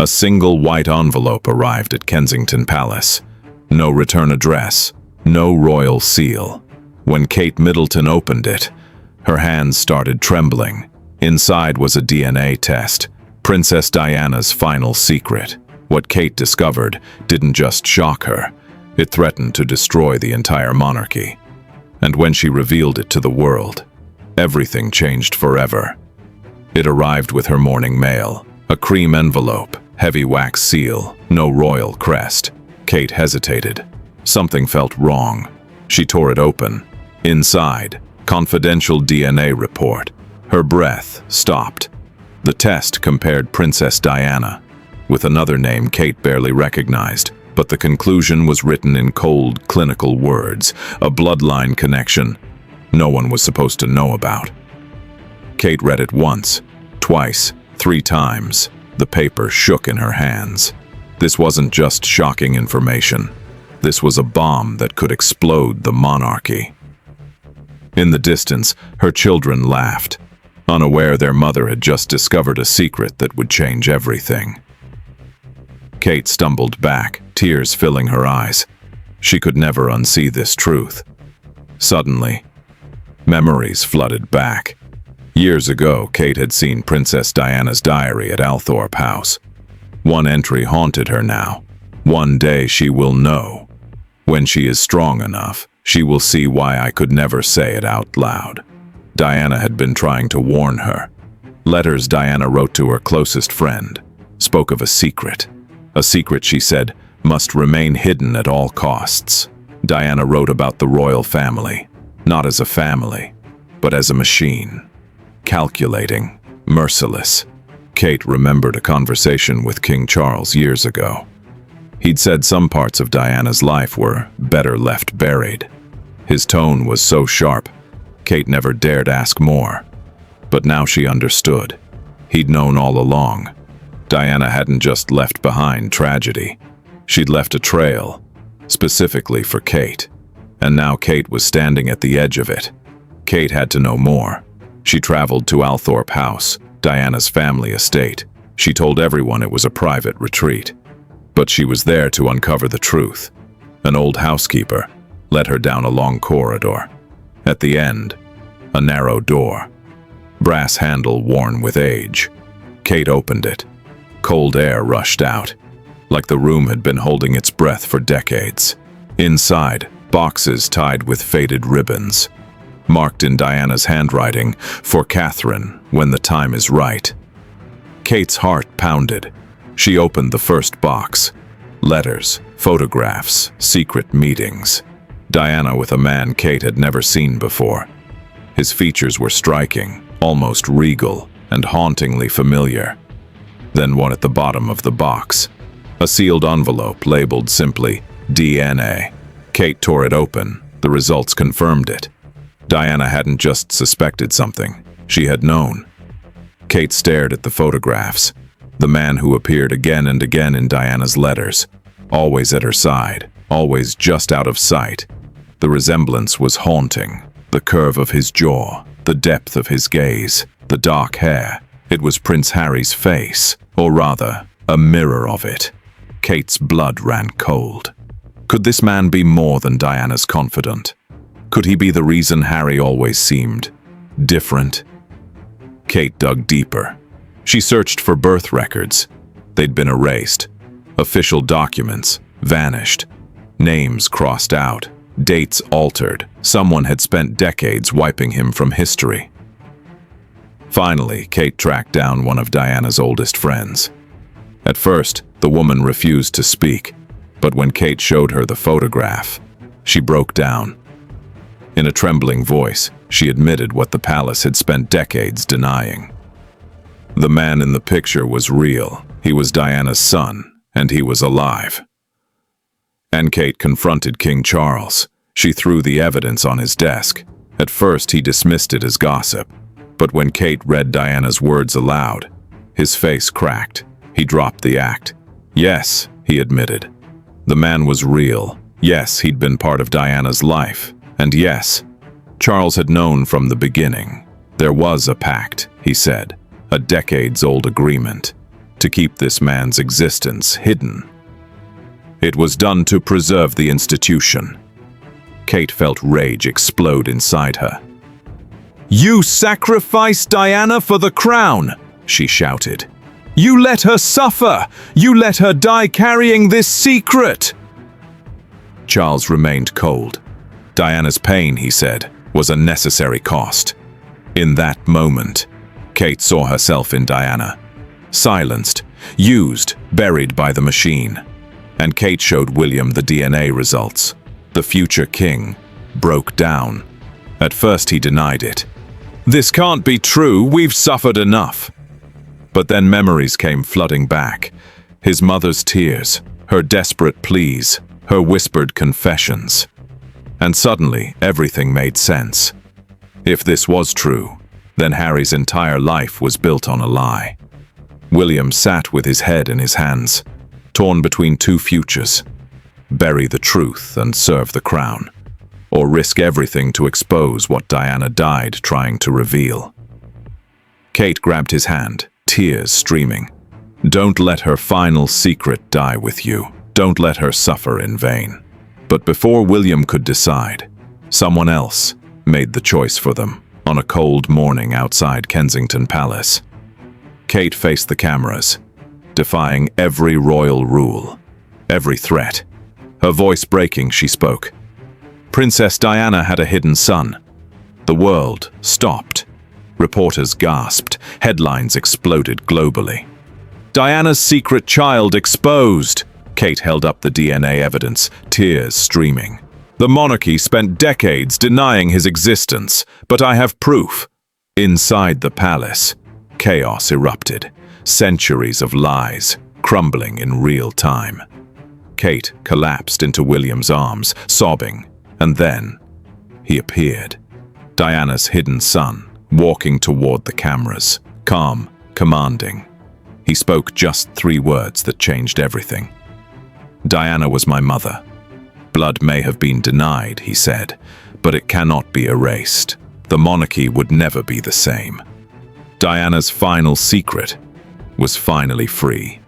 A single white envelope arrived at Kensington Palace. No return address, no royal seal. When Kate Middleton opened it, her hands started trembling. Inside was a DNA test, Princess Diana's final secret. What Kate discovered didn't just shock her, it threatened to destroy the entire monarchy. And when she revealed it to the world, everything changed forever. It arrived with her morning mail, a cream envelope, heavy wax seal, no royal crest. Kate hesitated. Something felt wrong. She tore it open. Inside, confidential DNA report. Her breath stopped. The test compared Princess Diana with another name Kate barely recognized, but the conclusion was written in cold, clinical words, a bloodline connection no one was supposed to know about. Kate read it once, twice, 3 times. The paper shook in her hands. This wasn't just shocking information. This was a bomb that could explode the monarchy. In the distance, her children laughed, unaware their mother had just discovered a secret that would change everything. Kate stumbled back, tears filling her eyes. She could never unsee this truth. Suddenly, memories flooded back. Years ago, Kate had seen Princess Diana's diary at Althorp House. One entry haunted her now. One day she will know. When she is strong enough, she will see why I could never say it out loud. Diana had been trying to warn her. Letters Diana wrote to her closest friend spoke of a secret. A secret, she said, must remain hidden at all costs. Diana wrote about the royal family, not as a family, but as a machine. Calculating, merciless. Kate remembered a conversation with King Charles years ago. He'd said some parts of Diana's life were better left buried. His tone was so sharp, Kate never dared ask more. But now she understood. He'd known all along. Diana hadn't just left behind tragedy. She'd left a trail, specifically for Kate. And now Kate was standing at the edge of it. Kate had to know more. She traveled to Althorp House, Diana's family estate. She told everyone it was a private retreat. But she was there to uncover the truth. An old housekeeper led her down a long corridor. At the end, a narrow door. Brass handle worn with age. Kate opened it. Cold air rushed out, like the room had been holding its breath for decades. Inside, boxes tied with faded ribbons, marked in Diana's handwriting, "For Catherine, when the time is right." Kate's heart pounded. She opened the first box. Letters, photographs, secret meetings. Diana with a man Kate had never seen before. His features were striking, almost regal, and hauntingly familiar. Then one at the bottom of the box. A sealed envelope labeled simply DNA. Kate tore it open. The results confirmed it. Diana hadn't just suspected something. She had known. Kate stared at the photographs. The man who appeared again and again in Diana's letters. Always at her side. Always just out of sight. The resemblance was haunting. The curve of his jaw. The depth of his gaze. The dark hair. It was Prince Harry's face. Or rather, a mirror of it. Kate's blood ran cold. Could this man be more than Diana's confidant? Could he be the reason Harry always seemed different? Kate dug deeper. She searched for birth records. They'd been erased. Official documents vanished. Names crossed out. Dates altered. Someone had spent decades wiping him from history. Finally, Kate tracked down one of Diana's oldest friends. At first, the woman refused to speak, but when Kate showed her the photograph, she broke down. In a trembling voice, she admitted what the palace had spent decades denying. The man in the picture was real. He was Diana's son, and he was alive. And Kate confronted King Charles. She threw the evidence on his desk. At first, he dismissed it as gossip. But when Kate read Diana's words aloud, his face cracked. He dropped the act. Yes, he admitted. The man was real. Yes, he'd been part of Diana's life. And yes, Charles had known from the beginning. There was a pact, he said, a decades-old agreement, to keep this man's existence hidden. It was done to preserve the institution. Kate felt rage explode inside her. "You sacrificed Diana for the crown!" she shouted. "You let her suffer! You let her die carrying this secret!" Charles remained cold. Diana's pain, he said, was a necessary cost. In that moment, Kate saw herself in Diana. Silenced, used, buried by the machine. And Kate showed William the DNA results. The future king broke down. At first he denied it. "This can't be true, we've suffered enough." But then memories came flooding back. His mother's tears, her desperate pleas, her whispered confessions. And suddenly, everything made sense. If this was true, then Harry's entire life was built on a lie. William sat with his head in his hands, torn between two futures. Bury the truth and serve the crown, or risk everything to expose what Diana died trying to reveal. Kate grabbed his hand, tears streaming. Don't let her final secret die with you. Don't let her suffer in vain. But before William could decide, someone else made the choice for them on a cold morning outside Kensington Palace. Kate faced the cameras, defying every royal rule, every threat. Her voice breaking, she spoke. Princess Diana had a hidden son. The world stopped. Reporters gasped. Headlines exploded globally. Diana's secret child exposed. Kate held up the DNA evidence, tears streaming. The monarchy spent decades denying his existence, but I have proof. Inside the palace, chaos erupted. Centuries of lies, crumbling in real time. Kate collapsed into William's arms, sobbing, and then he appeared. Diana's hidden son, walking toward the cameras, calm, commanding. He spoke just 3 words that changed everything. Diana was my mother. Blood may have been denied, he said, but it cannot be erased. The monarchy would never be the same. Diana's final secret was finally free.